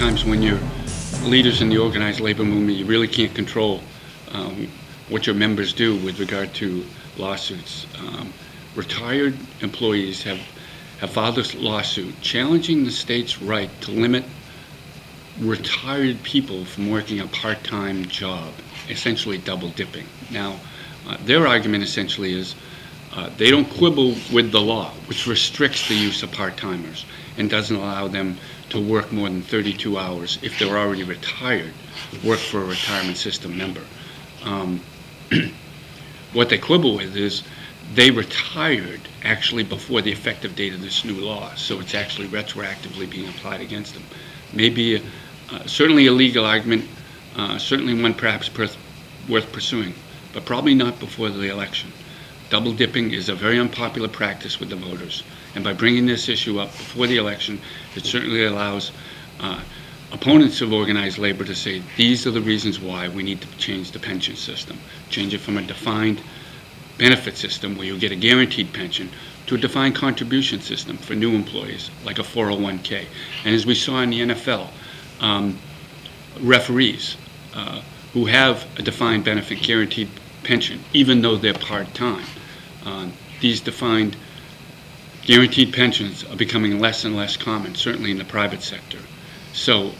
times when you're leaders in the organized labor movement, you really can't control what your members do with regard to lawsuits. Retired employees have filed this lawsuit challenging the state's right to limit retired people from working a part-time job, essentially double dipping. Now, their argument essentially is they don't quibble with the law, which restricts the use of part-timers and doesn't allow them to work more than 32 hours if they're already retired, work for a retirement system member. What they quibble with is they retired actually before the effective date of this new law, so it's actually retroactively being applied against them. Maybe certainly a legal argument, certainly one perhaps worth pursuing, but probably not before the election. Double dipping is a very unpopular practice with the voters, and by bringing this issue up before the election, it certainly allows opponents of organized labor to say these are the reasons why we need to change the pension system, change it from a defined benefit system where you get a guaranteed pension to a defined contribution system for new employees like a 401k. And as we saw in the NFL, referees who have a defined benefit guaranteed pension, even though they're part-time, these defined guaranteed pensions are becoming less and less common, certainly in the private sector. So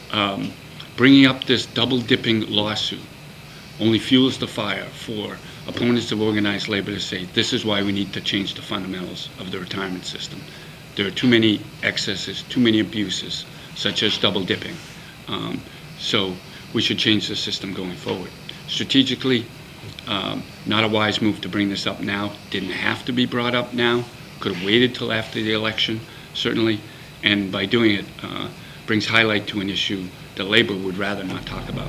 bringing up this double-dipping lawsuit only fuels the fire for opponents of organized labor to say this is why we need to change the fundamentals of the retirement system. There are too many excesses, too many abuses, such as double-dipping. So we should change the system going forward. Strategically, not a wise move to bring this up now. Didn't have to be brought up now. Could have waited till after the election, certainly. And by doing it, brings highlight to an issue that labor would rather not talk about.